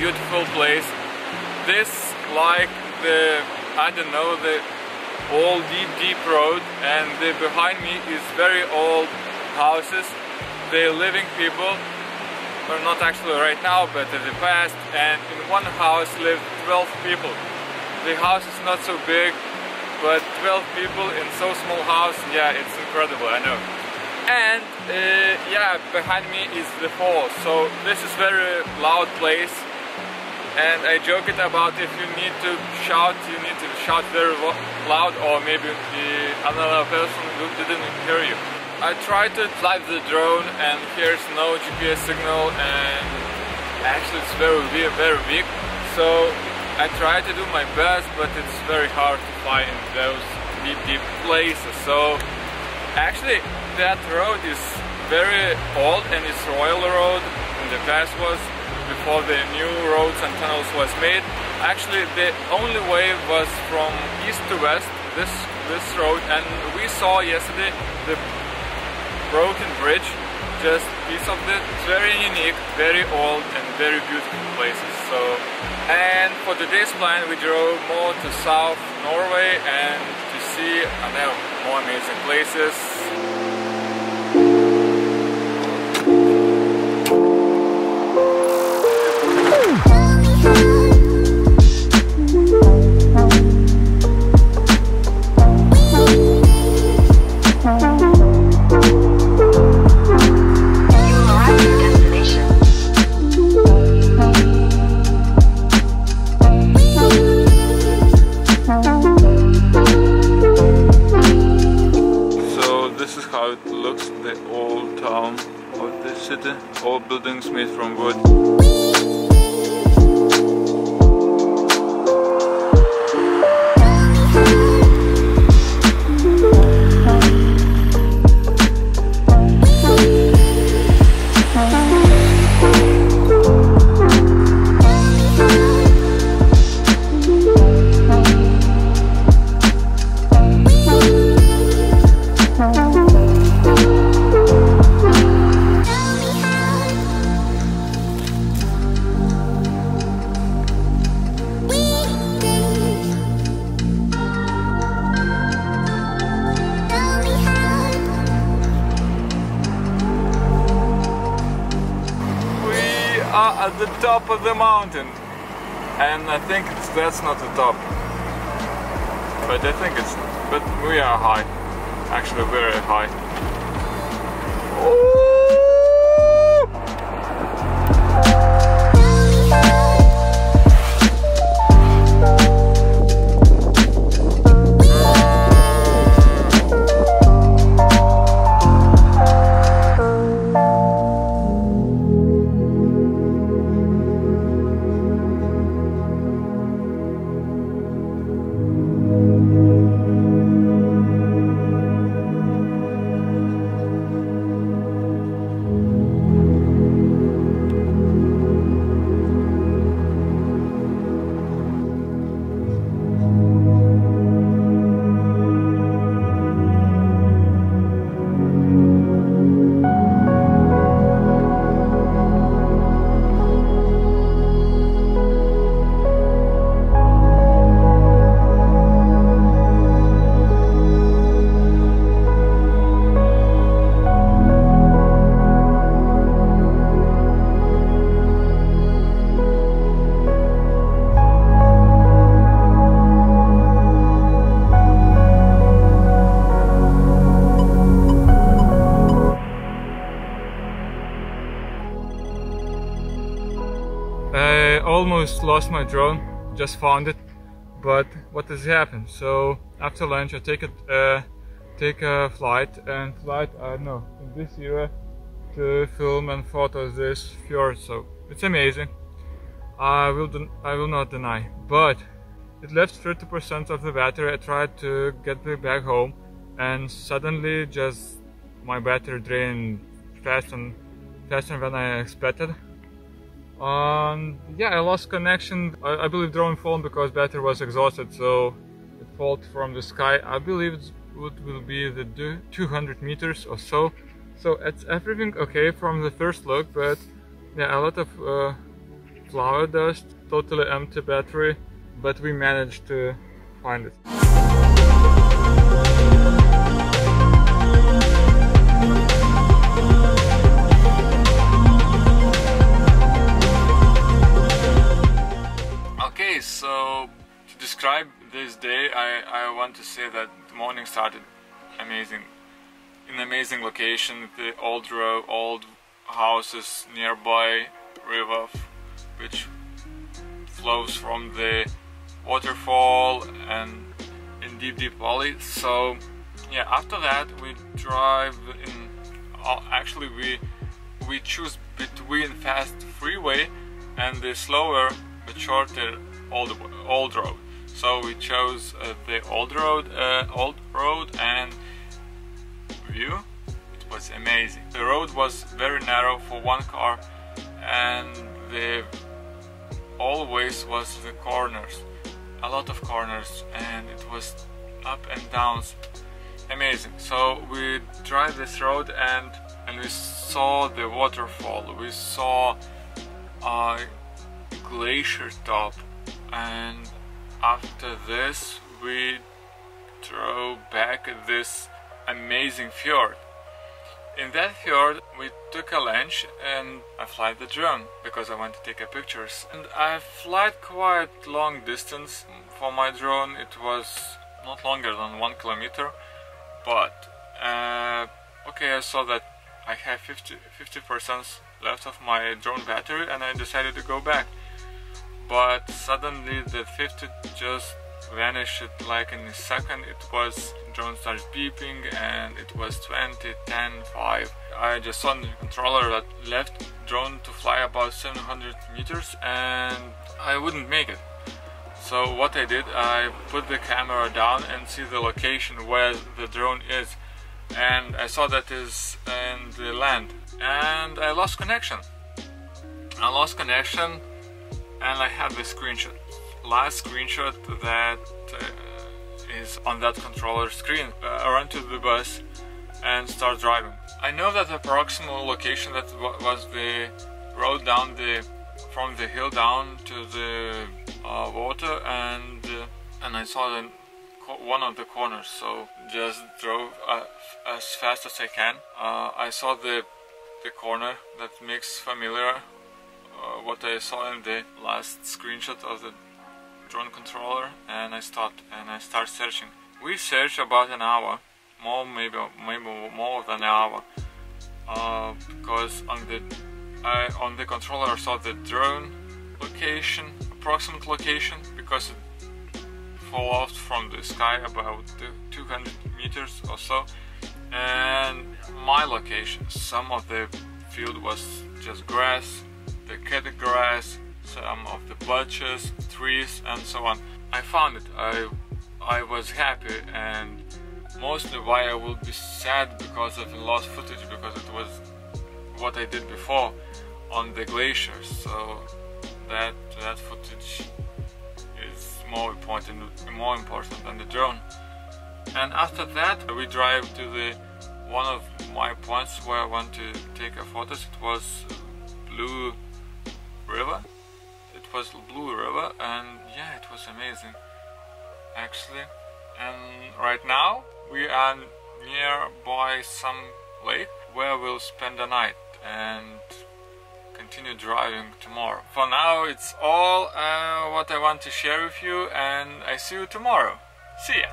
beautiful place. This like the, I don't know, the old deep road, and behind me is very old houses. They're living people, or not actually right now, but in the past, and in one house lived 12 people. The house is not so big, but 12 people in so small house, yeah, it's incredible, I know. And yeah, behind me is the falls, so this is very loud place. And I joked about if you need to shout, you need to shout very loud, or maybe another person who didn't hear you. I tried to fly the drone, and here's no GPS signal, and actually it's very weak. So I tried to do my best, but it's very hard to fly in those deep places. So actually that road is very old, and it's Royal Road. In the past was before the new roads and tunnels was made. Actually the only way was from east to west, this road, and we saw yesterday the broken bridge, just piece of it. It's very unique, very old and very beautiful places. So, and for today's plan we drove more to South Norway and to see more amazing places. The old town of the city, all buildings made from wood. At the top of the mountain, and I think that's not the top, but I think it's, but we are high, actually very high. Ooh! Almost lost my drone, just found it, but what has happened? So after lunch I take a flight, I don't know, in this year to film and photo this fjord. So it's amazing, I will not deny, but it left 30% of the battery. I tried to get back home, and suddenly just my battery drained faster than I expected. Yeah, I lost connection. I believe drone fallen because battery was exhausted, so it fell from the sky. I believe it will be the 200 meters or so. So it's everything okay from the first look, but yeah, a lot of flower dust, totally empty battery, but we managed to find it. Okay, so to describe this day, I want to say that the morning started amazing. In an amazing location, the old road, old houses nearby, river which flows from the waterfall and in deep valley. So yeah, after that we drive in, actually we choose between fast freeway and the slower but shorter old road. So we chose the old road and view. It was amazing. The road was very narrow for one car, and the always was the corners, a lot of corners, and it was up and downs, amazing. So we drive this road and we saw the waterfall, we saw a glacier top, and after this we drove back at this amazing fjord. In that fjord we took a lunch and I fly the drone because I want to take pictures. And I flight quite long distance. For my drone it was not longer than 1 kilometer, but okay, I saw that I have 50% left of my drone battery and I decided to go back. But suddenly the 50 just vanished like in a second. It was, drone started beeping and it was 20, 10, 5. I just saw the controller that left drone to fly about 700 meters and I wouldn't make it. So what I did, I put the camera down and see the location where the drone is, and I saw that is in the land, and I lost connection. And I have the screenshot. Last screenshot that is on that controller screen. I run to the bus and start driving. I know that the approximate location that was the road down from the hill down to the water, and I saw one of the corners, so just drove as fast as I can. I saw the corner that makes familiar what I saw in the last screenshot of the drone controller, and I stopped and I start searching. We searched about an hour, maybe more than an hour, because on the controller I saw the drone location, approximate location, because it fell off from the sky about 200 meters or so, and my location. Some of the field was just grass, the cut grass, some of the bushes, trees, and so on. I found it. I was happy, and mostly why I will be sad because of the lost footage, because it was what I did before on the glaciers. So that footage is more important than the drone. And after that we drive to the one of my points where I want to take a photos. It was Blue River. It was Blue River, and yeah, it was amazing actually. And right now we are nearby some lake where we'll spend the night and continue driving tomorrow. For now it's all what I want to share with you, and I see you tomorrow. See ya!